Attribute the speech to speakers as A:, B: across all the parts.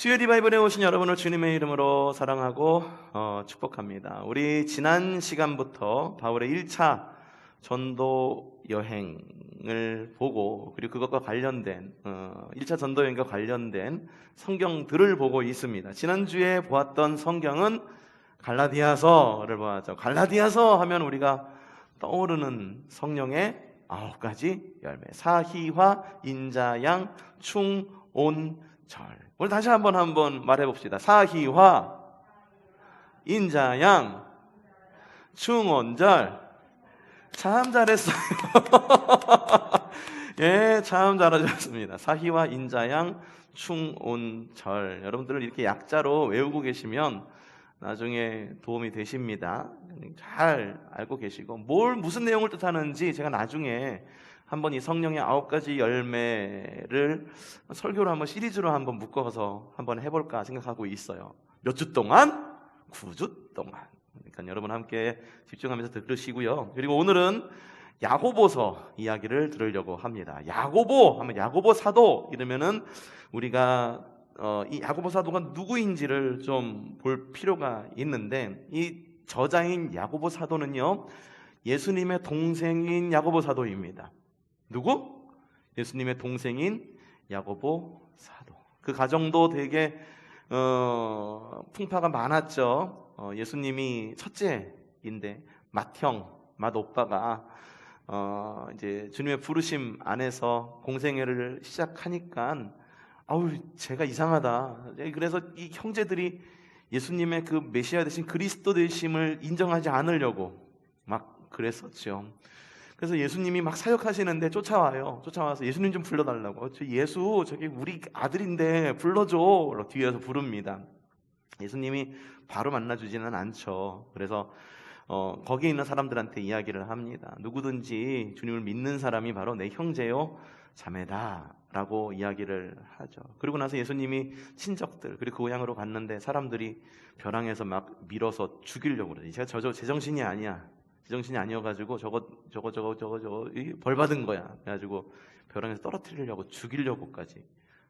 A: 수요일 바이블에 오신 여러분을 주님의 이름으로 사랑하고 축복합니다. 우리 지난 시간부터 바울의 1차 전도 여행을 보고, 그리고 그것과 관련된 1차 전도 여행과 관련된 성경들을 보고 있습니다. 지난주에 보았던 성경은 갈라디아서를 보았죠. 갈라디아서 하면 우리가 떠오르는 성령의 9가지 열매: 사희화, 인자양, 충, 온, 절. 오늘 다시 한번 말해봅시다. 사희화, 인자양, 충온절. 참 잘했어요. 예, 참 잘하셨습니다. 사희와 인자양, 충온절. 여러분들 이렇게 약자로 외우고 계시면 나중에 도움이 되십니다. 잘 알고 계시고, 무슨 내용을 뜻하는지 제가 나중에 한번 이 성령의 9가지 열매를 설교로 한번 시리즈로 한번 묶어서 한번 해볼까 생각하고 있어요. 몇 주 동안? 9주 동안. 그러니까 여러분 함께 집중하면서 들으시고요. 그리고 오늘은 야고보서 이야기를 들으려고 합니다. 야고보 하면 야고보 사도 이러면은 우리가 이 야고보 사도가 누구인지를 좀 볼 필요가 있는데, 이 저자인 야고보 사도는요, 예수님의 동생인 야고보 사도입니다. 누구? 예수님의 동생인 야고보 사도. 그 가정도 되게 풍파가 많았죠. 예수님이 첫째인데 맏형, 맏오빠가 이제 주님의 부르심 안에서 공생애를 시작하니까 제가 이상하다. 그래서 이 형제들이 예수님의 그 메시아 되신 그리스도 되심을 인정하지 않으려고 막 그랬었죠. 그래서 예수님이 막 사역하시는데 쫓아와서 예수님 좀 불러달라고. 예수, 저기 우리 아들인데 불러줘. 뒤에서 부릅니다. 예수님이 바로 만나주지는 않죠. 그래서 거기에 있는 사람들한테 이야기를 합니다. 누구든지 주님을 믿는 사람이 바로 내 형제요 자매다 라고 이야기를 하죠. 그리고 나서 예수님이 친척들 그리고 그 고향으로 갔는데 사람들이 벼랑에서 막 밀어서 죽이려고 그러지. 제가 제정신이 아니어가지고 저거 벌 받은 거야. 그래가지고 벼랑에서 떨어뜨리려고 죽이려고까지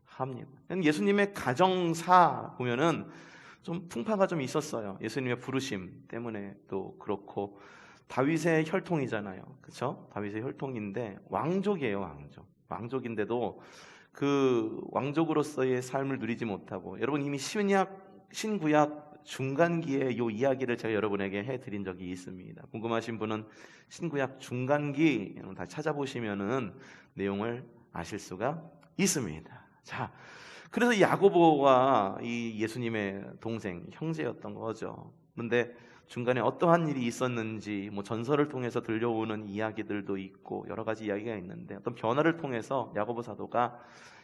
A: 합니다. 예수님의 가정사 보면은 좀 풍파가 좀 있었어요. 예수님의 부르심 때문에 또 그렇고, 다윗의 혈통이잖아요. 그렇죠? 다윗의 혈통인데 왕족이에요. 왕족인데도 그 왕족으로서의 삶을 누리지 못하고, 여러분 이미 신구약 중간기의 이 이야기를 제가 여러분에게 해드린 적이 있습니다. 궁금하신 분은 신구약 중간기 다시 찾아보시면은 내용을 아실 수가 있습니다. 자, 그래서 야고보가 이 예수님의 동생, 형제였던 거죠. 그런데 중간에 어떠한 일이 있었는지 전설을 통해서 들려오는 이야기들도 있고 여러 가지 이야기가 있는데, 어떤 변화를 통해서 야고보 사도가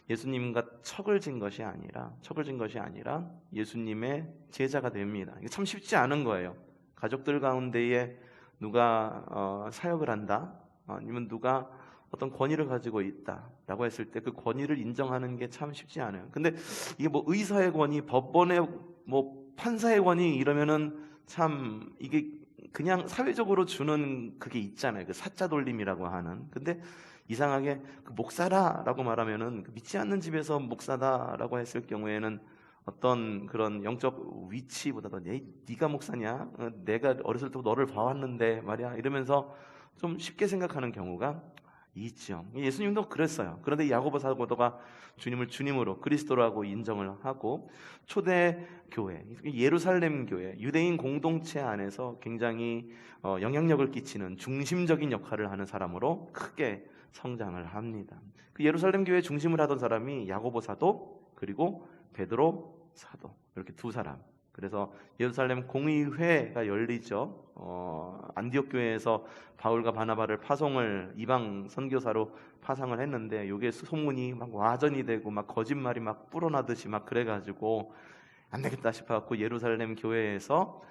A: 예수님과 척을 진 것이 아니라 예수님의 제자가 됩니다. 이게 참 쉽지 않은 거예요. 가족들 가운데에 누가 사역을 한다, 아니면 누가 어떤 권위를 가지고 있다라고 했을 때 그 권위를 인정하는 게 참 쉽지 않아요. 근데 이게 의사의 권위, 법원의 판사의 권위 이러면은 참 이게 그냥 사회적으로 주는 그게 있잖아요. 그 사자 돌림이라고 하는. 근데 이상하게 그 목사라라고 말하면은 믿지 않는 집에서 목사다라고 했을 경우에는 어떤 그런 영적 위치보다도 네가 목사냐? 내가 어렸을 때부터 너를 봐왔는데 말이야 이러면서 좀 쉽게 생각하는 경우가 있죠. 예수님도 그랬어요. 그런데 야고보 사도가 주님을 주님으로 그리스도라고 인정을 하고, 초대 교회, 예루살렘 교회, 유대인 공동체 안에서 굉장히 영향력을 끼치는 중심적인 역할을 하는 사람으로 크게 성장을 합니다. 그 예루살렘 교회 중심을 하던 사람이 야고보 사도 그리고 베드로 사도, 이렇게 두 사람. 그래서 예루살렘 공의회가 열리죠. 안디옥 교회에서 바울과 바나바를 파송을 이방 선교사로 파송을 했는데, 이게 소문이 막 와전이 되고 막 거짓말이 막 불어나듯이 막 그래가지고 안 되겠다 싶어갖고 예루살렘 교회에서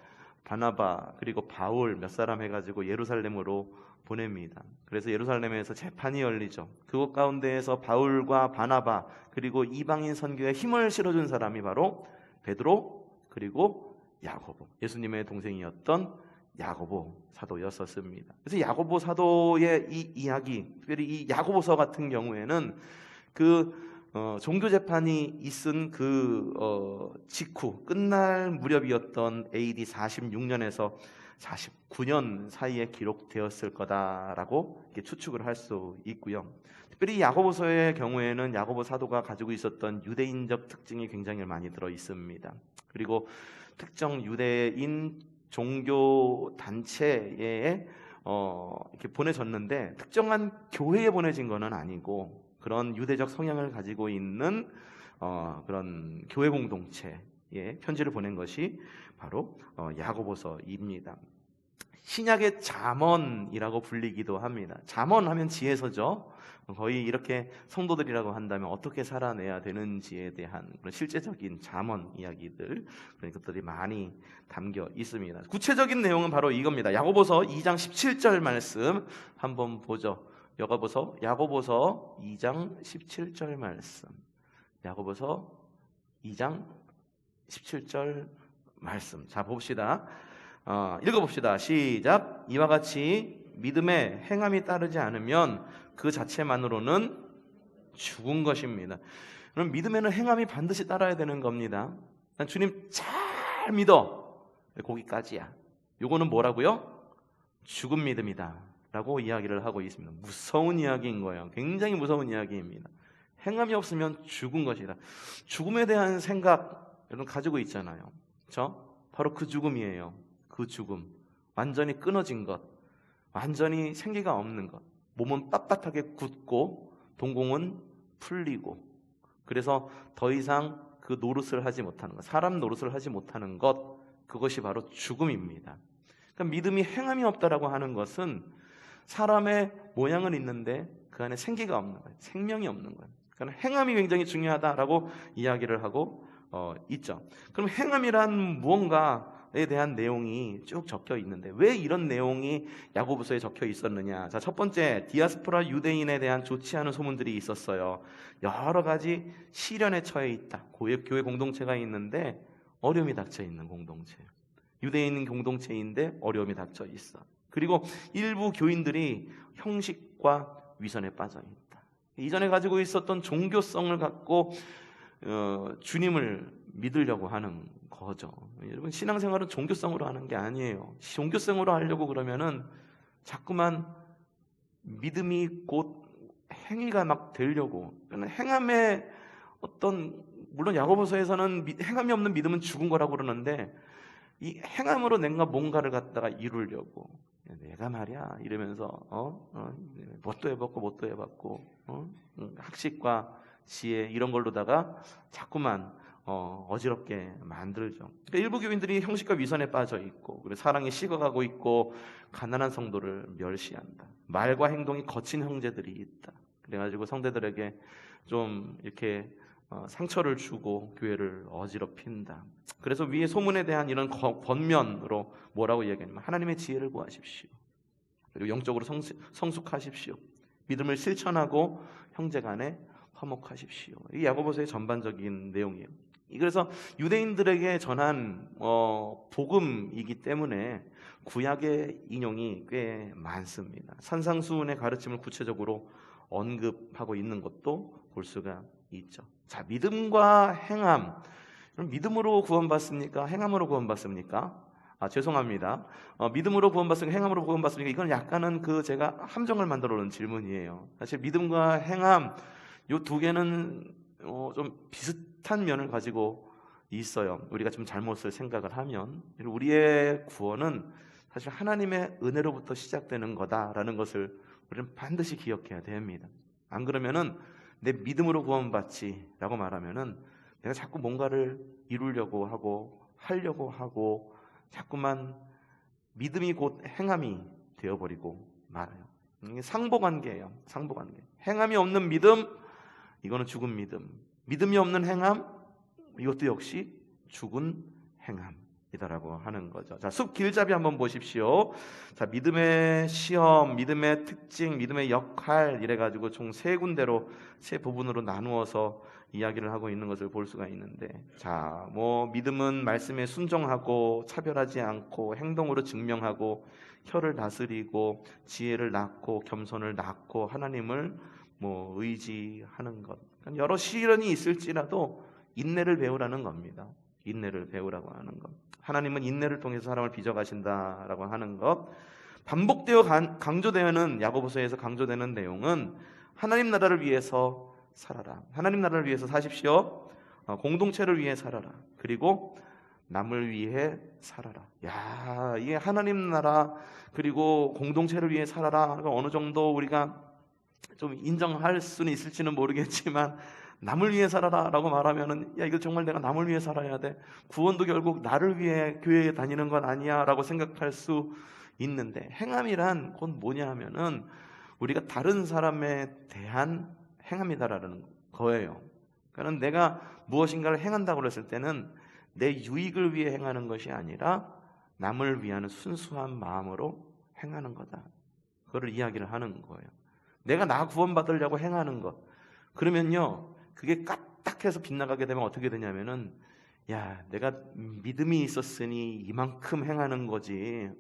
A: 바나바 그리고 바울 몇 사람 해가지고 예루살렘으로 보냅니다. 그래서 예루살렘에서 재판이 열리죠. 그것 가운데에서 바울과 바나바 그리고 이방인 선교에 힘을 실어준 사람이 바로 베드로 그리고 야고보, 예수님의 동생이었던 야고보 사도였었습니다. 그래서 야고보 사도의 이 이야기, 특별히 이 야고보서 같은 경우에는 그 종교 재판이 있은 그 직후 끝날 무렵이었던 AD 46년에서 49년 사이에 기록되었을 거다라고 이렇게 추측을 할 수 있고요. 특별히 야고보서의 경우에는 야고보 사도가 가지고 있었던 유대인적 특징이 굉장히 많이 들어 있습니다. 그리고 특정 유대인 종교 단체에 이렇게 보내졌는데 특정한 교회에 보내진 것은 아니고 그런 유대적 성향을 가지고 있는 그런 교회 공동체에 편지를 보낸 것이 바로 야고보서입니다. 신약의 잠언이라고 불리기도 합니다. 잠언하면 지혜서죠. 거의 이렇게 성도들이라고 한다면 어떻게 살아내야 되는지에 대한 그런 실제적인 잠언 이야기들, 그런 것들이 많이 담겨 있습니다. 구체적인 내용은 바로 이겁니다. 야고보서 2장 17절 말씀 한번 보죠. 야고보서 2장 17절 말씀. 야고보서 2장 17절 말씀. 자, 봅시다. 읽어봅시다. 시작. 이와 같이 믿음에 행함이 따르지 않으면 그 자체만으로는 죽은 것입니다. 그럼 믿음에는 행함이 반드시 따라야 되는 겁니다. 난 주님 잘 믿어. 거기까지야. 요거는 뭐라고요? 죽은 믿음이다 라고 이야기를 하고 있습니다. 무서운 이야기인 거예요. 굉장히 무서운 이야기입니다. 행함이 없으면 죽은 것이다. 죽음에 대한 생각 여러분 가지고 있잖아요. 그렇죠? 바로 그 죽음이에요. 그 죽음, 완전히 끊어진 것, 완전히 생기가 없는 것, 몸은 빳빳하게 굳고 동공은 풀리고, 그래서 더 이상 그 노릇을 하지 못하는 것, 사람 노릇을 하지 못하는 것, 그것이 바로 죽음입니다. 그러니까 믿음이 행함이 없다라고 하는 것은 사람의 모양은 있는데 그 안에 생기가 없는 거예요. 생명이 없는 거예요. 그러니까 행함이 굉장히 중요하다라고 이야기를 하고 있죠. 그럼 행함이란 무언가에 대한 내용이 쭉 적혀 있는데 왜 이런 내용이 야고보서에 적혀 있었느냐? 자, 첫 번째, 디아스포라 유대인에 대한 좋지 않은 소문들이 있었어요. 여러 가지 시련에 처해 있다. 교회 공동체가 있는데 어려움이 닥쳐 있는 공동체. 유대인 공동체인데 어려움이 닥쳐 있어. 그리고 일부 교인들이 형식과 위선에 빠져 있다. 이전에 가지고 있었던 종교성을 갖고 주님을 믿으려고 하는 거죠. 여러분, 신앙생활은 종교성으로 하는 게 아니에요. 종교성으로 하려고 그러면은 자꾸만 믿음이 곧 행위가 막 되려고, 행함의 어떤, 물론 야고보서에서는 행함이 없는 믿음은 죽은 거라고 그러는데 이 행함으로 내가 뭔가를 갖다가 이루려고, 내가 말이야 이러면서 뭣도 해봤고 학식과 지혜 이런 걸로다가 자꾸만 어지럽게 만들죠. 그러니까 일부 교인들이 형식과 위선에 빠져 있고, 그리고 사랑이 식어가고 있고, 가난한 성도를 멸시한다. 말과 행동이 거친 형제들이 있다. 그래가지고 성도들에게 좀 이렇게 상처를 주고 교회를 어지럽힌다. 그래서 위에 소문에 대한 이런 권면으로 뭐라고 이야기하냐면 하나님의 지혜를 구하십시오. 그리고 영적으로 성숙하십시오. 믿음을 실천하고 형제간에 화목하십시오. 이 야고보서의 전반적인 내용이에요. 그래서 유대인들에게 전한 복음이기 때문에 구약의 인용이 꽤 많습니다. 산상수훈의 가르침을 구체적으로 언급하고 있는 것도 볼 수가 있죠. 자, 믿음과 행함. 그럼 믿음으로 구원받습니까? 행함으로 구원받습니까? 죄송합니다. 믿음으로 구원받습니까? 행함으로 구원받습니까? 이건 약간은 제가 함정을 만들어 놓은 질문이에요. 사실 믿음과 행함, 이 두 개는 좀 비슷한 면을 가지고 있어요. 우리가 좀 잘못을 생각을 하면. 우리의 구원은 사실 하나님의 은혜로부터 시작되는 거다라는 것을 우리는 반드시 기억해야 됩니다. 안 그러면은 내 믿음으로 구원받지라고 말하면은 내가 자꾸 뭔가를 이루려고 하고 하려고 하고 자꾸만 믿음이 곧 행함이 되어버리고 말아요. 이게 상보관계예요. 상보관계. 행함이 없는 믿음, 이거는 죽은 믿음. 믿음이 없는 행함, 이것도 역시 죽은 행함이다라고 하는 거죠. 자, 숲 길잡이 한번 보십시오. 자, 믿음의 시험, 믿음의 특징, 믿음의 역할 이래가지고 총 세 군데로, 세 부분으로 나누어서 이야기를 하고 있는 것을 볼 수가 있는데, 자, 믿음은 말씀에 순종하고 차별하지 않고 행동으로 증명하고 혀를 다스리고 지혜를 낳고 겸손을 낳고 하나님을 의지하는 것. 여러 시련이 있을지라도 인내를 배우라는 겁니다. 인내를 배우라고 하는 것. 하나님은 인내를 통해서 사람을 빚어가신다라고 하는 것. 반복되어 강조되는 야고보서에서 강조되는 내용은 하나님 나라를 위해서 살아라. 하나님 나라를 위해서 사십시오. 공동체를 위해 살아라. 그리고 남을 위해 살아라. 야, 이게 하나님 나라 그리고 공동체를 위해 살아라. 어느 정도 우리가 좀 인정할 수는 있을지는 모르겠지만 남을 위해 살아라라고 말하면은 야, 이거 정말 내가 남을 위해 살아야 돼. 구원도 결국 나를 위해 교회에 다니는 건 아니야라고 생각할 수 있는데, 행함이란 곧 뭐냐 하면은 우리가 다른 사람에 대한 행함이다라는 거예요. 그러니까 내가 무엇인가를 행한다고 그랬을 때는 내 유익을 위해 행하는 것이 아니라 남을 위하는 순수한 마음으로 행하는 거다. 그거를 이야기를 하는 거예요. 내가 나 구원받으려고 행하는 것. 그러면요, 그게 까딱해서 빗나가게 되면 어떻게 되냐면은 야, 내가 믿음이 있었으니 이만큼 행하는 거지.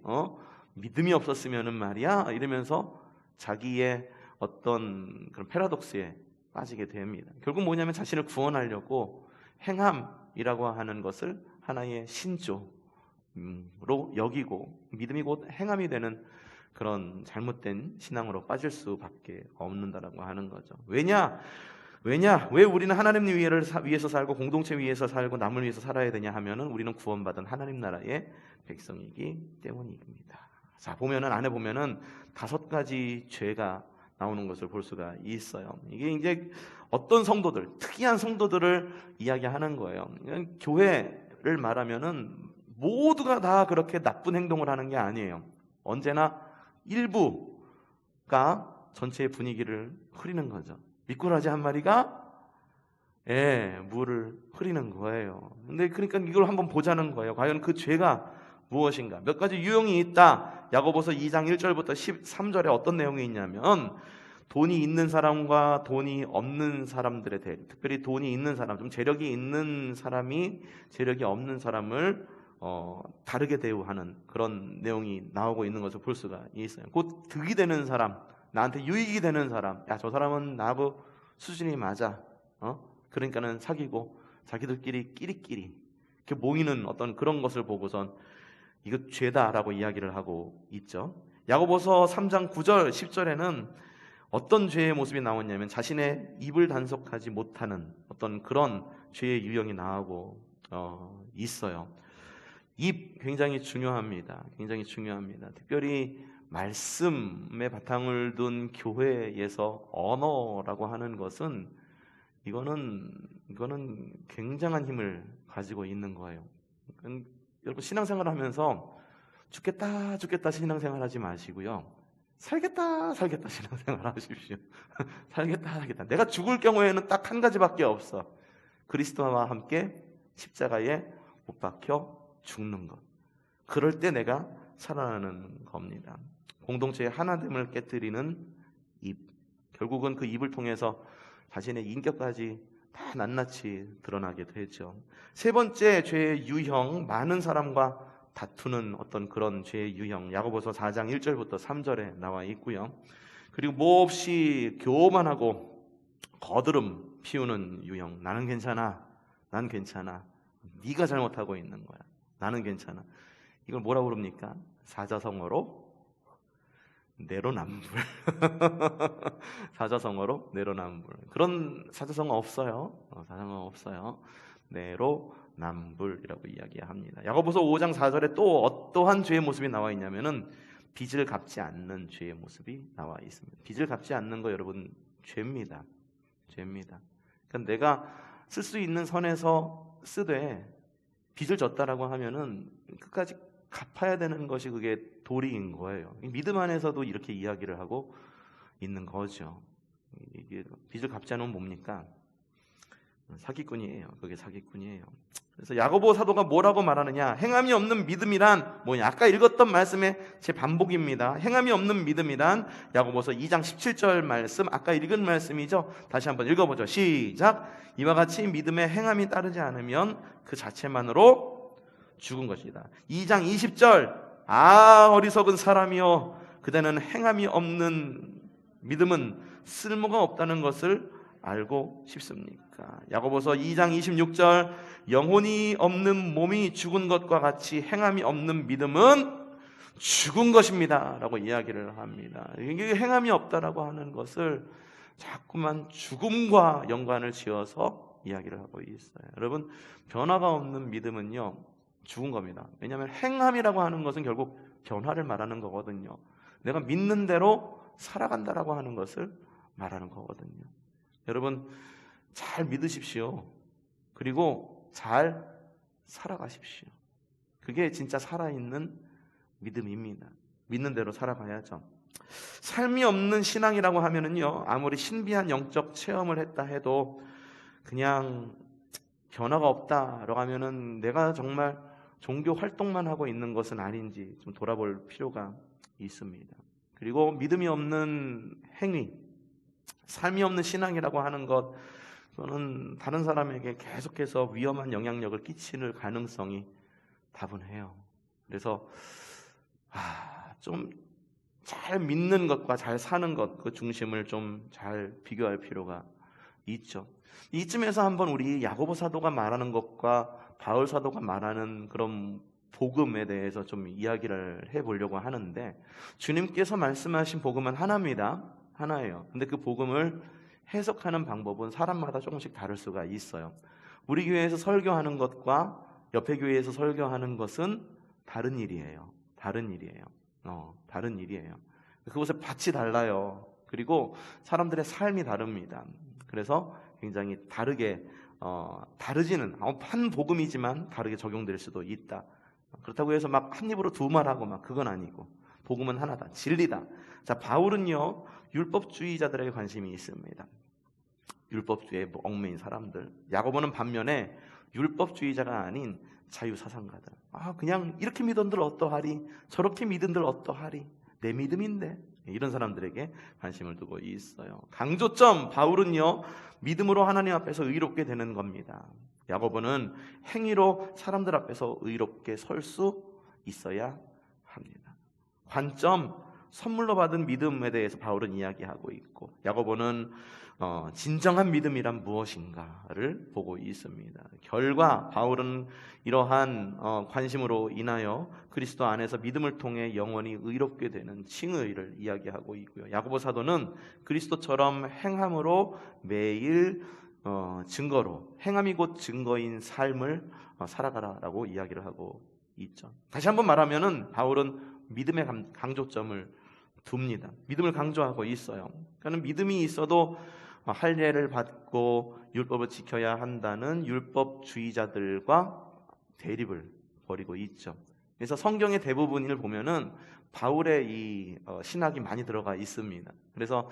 A: 믿음이 없었으면은 말이야. 이러면서 자기의 어떤 그런 패러독스에 빠지게 됩니다. 결국 뭐냐면 자신을 구원하려고 행함이라고 하는 것을 하나의 신조로 여기고 믿음이 곧 행함이 되는 그런 잘못된 신앙으로 빠질 수밖에 없는다라고 하는 거죠. 왜냐? 왜 우리는 하나님 위해서 살고 공동체 위해서 살고 남을 위해서 살아야 되냐 하면은 우리는 구원받은 하나님 나라의 백성이기 때문입니다. 자, 안에 보면은 5가지 죄가 나오는 것을 볼 수가 있어요. 이게 이제 어떤 성도들, 특이한 성도들을 이야기하는 거예요. 교회를 말하면은 모두가 다 그렇게 나쁜 행동을 하는 게 아니에요. 언제나 일부가 전체의 분위기를 흐리는 거죠. 미꾸라지 한 마리가 물을 흐리는 거예요. 근데 그러니까 이걸 한번 보자는 거예요. 과연 그 죄가 무엇인가? 몇 가지 유형이 있다. 야고보서 2장 1절부터 13절에 어떤 내용이 있냐면 돈이 있는 사람과 돈이 없는 사람들에 대해, 특별히 돈이 있는 사람, 좀 재력이 있는 사람이 재력이 없는 사람을 다르게 대우하는 그런 내용이 나오고 있는 것을 볼 수가 있어요. 곧 득이 되는 사람, 나한테 유익이 되는 사람, 야, 저 사람은 나하고 수준이 맞아. 그러니까는 사귀고 자기들끼리 끼리끼리 이렇게 모이는 어떤 그런 것을 보고선 이거 죄다라고 이야기를 하고 있죠. 야고보서 3장 9절 10절에는 어떤 죄의 모습이 나오냐면 자신의 입을 단속하지 못하는 어떤 그런 죄의 유형이 나오고 있어요. 입 굉장히 중요합니다. 굉장히 중요합니다. 특별히 말씀에 바탕을 둔 교회에서 언어라고 하는 것은 이거는 굉장한 힘을 가지고 있는 거예요. 여러분 신앙생활 하면서 죽겠다 신앙생활 하지 마시고요. 살겠다 신앙생활 하십시오. 살겠다. 내가 죽을 경우에는 딱 한 가지밖에 없어. 그리스도와 함께 십자가에 못 박혀 죽는 것. 그럴 때 내가 살아나는 겁니다. 공동체의 하나됨을 깨뜨리는 입. 결국은 그 입을 통해서 자신의 인격까지 다 낱낱이 드러나게 되죠. 세 번째 죄의 유형, 많은 사람과 다투는 어떤 그런 죄의 유형, 야고보서 4장 1절부터 3절에 나와 있고요. 그리고 몹시 교만하고 거드름 피우는 유형. 나는 괜찮아. 난 괜찮아. 네가 잘못하고 있는 거야. 나는 괜찮아. 이걸 뭐라고 부릅니까? 사자성어로 내로남불. 사자성어로 내로남불. 그런 사자성어 없어요. 사자성어 없어요. 내로남불이라고 이야기합니다. 야고보서 5장 4절에 또 어떠한 죄의 모습이 나와 있냐면은 빚을 갚지 않는 죄의 모습이 나와 있습니다. 빚을 갚지 않는 거 여러분 죄입니다. 죄입니다. 그러니까 내가 쓸 수 있는 선에서 쓰되 빚을 졌다라고 하면은 끝까지 갚아야 되는 것이 그게 도리인 거예요. 믿음 안에서도 이렇게 이야기를 하고 있는 거죠. 이게 빚을 갚지 않으면 뭡니까? 사기꾼이에요. 그게 사기꾼이에요. 그래서 야고보 사도가 뭐라고 말하느냐? 행함이 없는 믿음이란 뭐냐? 아까 읽었던 말씀의 제 반복입니다. 행함이 없는 믿음이란 야고보서 2장 17절 말씀, 아까 읽은 말씀이죠. 다시 한번 읽어보죠. 시작. 이와 같이 믿음에 행함이 따르지 않으면 그 자체만으로 죽은 것이다. 2장 20절. 어리석은 사람이여, 그대는 행함이 없는 믿음은 쓸모가 없다는 것을 알고 싶습니까? 야고보서 2장 26절 영혼이 없는 몸이 죽은 것과 같이 행함이 없는 믿음은 죽은 것입니다 라고 이야기를 합니다. 이게 행함이 없다라고 하는 것을 자꾸만 죽음과 연관을 지어서 이야기를 하고 있어요. 여러분, 변화가 없는 믿음은요 죽은 겁니다. 왜냐하면 행함이라고 하는 것은 결국 변화를 말하는 거거든요. 내가 믿는 대로 살아간다라고 하는 것을 말하는 거거든요. 여러분, 잘 믿으십시오. 그리고 잘 살아가십시오. 그게 진짜 살아있는 믿음입니다. 믿는 대로 살아가야죠. 삶이 없는 신앙이라고 하면은요, 아무리 신비한 영적 체험을 했다 해도 그냥 변화가 없다라고 하면은 내가 정말 종교 활동만 하고 있는 것은 아닌지 좀 돌아볼 필요가 있습니다. 그리고 믿음이 없는 행위, 삶이 없는 신앙이라고 하는 것, 저는 다른 사람에게 계속해서 위험한 영향력을 끼치는 가능성이 다분해요. 그래서 좀 잘 믿는 것과 잘 사는 것, 그 중심을 좀 잘 비교할 필요가 있죠. 이쯤에서 한번 우리 야고보 사도가 말하는 것과 바울 사도가 말하는 그런 복음에 대해서 좀 이야기를 해보려고 하는데, 주님께서 말씀하신 복음은 하나입니다. 하나예요. 근데 그 복음을 해석하는 방법은 사람마다 조금씩 다를 수가 있어요. 우리 교회에서 설교하는 것과 옆에 교회에서 설교하는 것은 다른 일이에요. 다른 일이에요. 다른 일이에요. 그것의 밭이 달라요. 그리고 사람들의 삶이 다릅니다. 그래서 굉장히 다르게 다르지는 한 복음이지만 다르게 적용될 수도 있다. 그렇다고 해서 막 한 입으로 두 말하고 막 그건 아니고, 복음은 하나다. 진리다. 자, 바울은요 율법주의자들에게 관심이 있습니다. 율법주의에 얽매인 사람들. 야고보는 반면에 율법주의자가 아닌 자유사상가들. 그냥 이렇게 믿은들 어떠하리, 저렇게 믿은들 어떠하리, 내 믿음인데, 이런 사람들에게 관심을 두고 있어요. 강조점, 바울은요 믿음으로 하나님 앞에서 의롭게 되는 겁니다. 야고보는 행위로 사람들 앞에서 의롭게 설 수 있어야 합니다. 관점, 선물로 받은 믿음에 대해서 바울은 이야기하고 있고, 야고보는 진정한 믿음이란 무엇인가를 보고 있습니다. 결과 바울은 이러한 관심으로 인하여 그리스도 안에서 믿음을 통해 영원히 의롭게 되는 칭의를 이야기하고 있고요. 야고보 사도는 그리스도처럼 행함으로 매일 증거로, 행함이 곧 증거인 삶을 살아가라라고 이야기를 하고 있죠. 다시 한번 말하면은 바울은 믿음의 강조점을 둡니다. 믿음을 강조하고 있어요. 그러니까 믿음이 있어도 할례를 받고 율법을 지켜야 한다는 율법주의자들과 대립을 벌이고 있죠. 그래서 성경의 대부분을 보면은 바울의 이 신학이 많이 들어가 있습니다. 그래서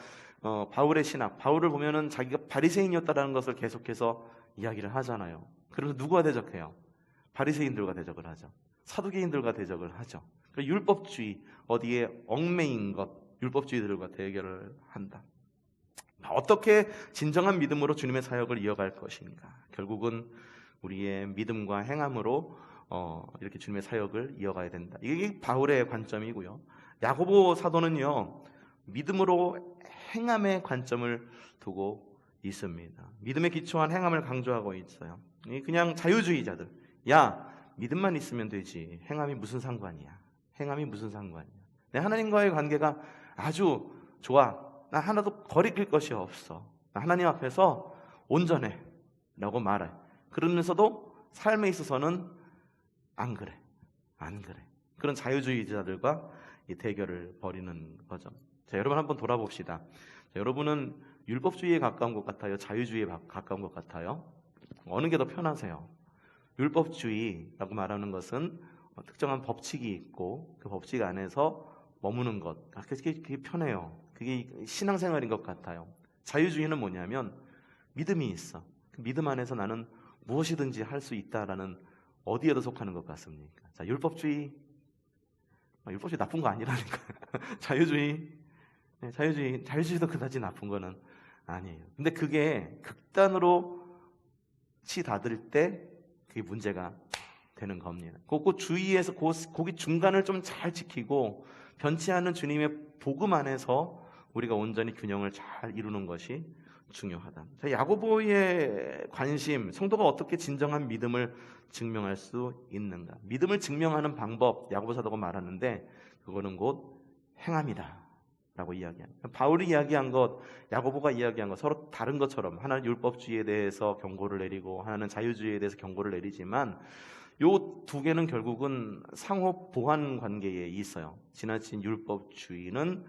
A: 바울의 신학, 바울을 보면은 자기가 바리새인이었다라는 것을 계속해서 이야기를 하잖아요. 그래서 누구와 대적해요? 바리새인들과 대적을 하죠. 사두개인들과 대적을 하죠. 율법주의, 어디에 얽매인 것, 율법주의들과 대결을 한다. 어떻게 진정한 믿음으로 주님의 사역을 이어갈 것인가? 결국은 우리의 믿음과 행함으로 이렇게 주님의 사역을 이어가야 된다. 이게 바울의 관점이고요. 야고보 사도는요 믿음으로 행함의 관점을 두고 있습니다. 믿음에 기초한 행함을 강조하고 있어요. 그냥 자유주의자들, 야 믿음만 있으면 되지, 행함이 무슨 상관이야, 행함이 무슨 상관이야, 내 하나님과의 관계가 아주 좋아, 나 하나도 거리낄 것이 없어, 나 하나님 앞에서 온전해 라고 말해. 그러면서도 삶에 있어서는 안 그래. 그런 자유주의자들과 이 대결을 벌이는 거죠. 자, 여러분 한번 돌아봅시다. 자, 여러분은 율법주의에 가까운 것 같아요? 자유주의에 가까운 것 같아요? 어느 게 더 편하세요? 율법주의라고 말하는 것은 특정한 법칙이 있고 그 법칙 안에서 머무는 것, 그게 편해요. 그게 신앙생활인 것 같아요. 자유주의는 뭐냐면 믿음이 있어. 그 믿음 안에서 나는 무엇이든지 할 수 있다라는, 어디에도 속하는 것 같습니까? 자, 율법주의 나쁜 거 아니라니까요. 자유주의도 그다지 나쁜 거는 아니에요. 근데 그게 극단으로 치닫을 때 그게 문제가 되는 겁니다. 그 주의에서 거기 중간을 좀 잘 지키고 변치 않는 주님의 복음 안에서 우리가 온전히 균형을 잘 이루는 것이 중요하다. 자, 야고보의 관심, 성도가 어떻게 진정한 믿음을 증명할 수 있는가? 믿음을 증명하는 방법, 야고보 사도가 말하는데 그거는 곧 행함이다 라고 이야기합니다. 바울이 이야기한 것, 야고보가 이야기한 것 서로 다른 것처럼 하나는 율법주의에 대해서 경고를 내리고 하나는 자유주의에 대해서 경고를 내리지만 요 두 개는 결국은 상호 보완 관계에 있어요. 지나친 율법주의는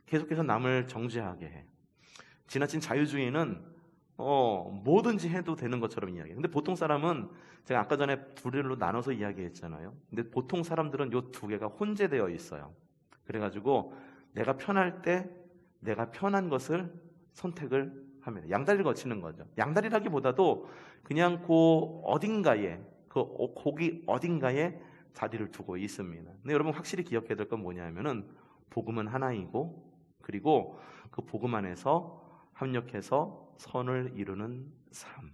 A: 계속해서 남을 정죄하게 해. 지나친 자유주의는 뭐든지 해도 되는 것처럼 이야기해요. 근데 보통 사람은 제가 아까 전에 둘로 나눠서 이야기했잖아요. 근데 보통 사람들은 요 두 개가 혼재되어 있어요. 그래가지고 내가 편할 때 내가 편한 것을 선택을 합니다. 양다리를 거치는 거죠. 양다리라기보다도 그냥 거기 어딘가에 자리를 두고 있습니다. 근데 여러분 확실히 기억해야 될 건 뭐냐면은 복음은 하나이고 그리고 그 복음 안에서 합력해서 선을 이루는 삶.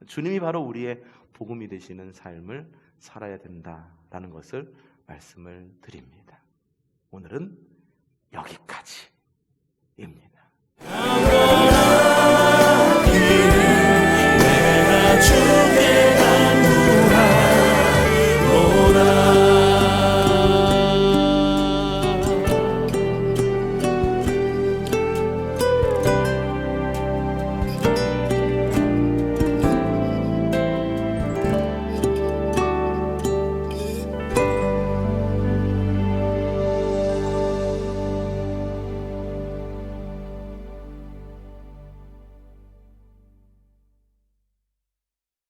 A: 주님이 바로 우리의 복음이 되시는 삶을 살아야 된다라는 것을 말씀을 드립니다. 오늘은 여기까지입니다.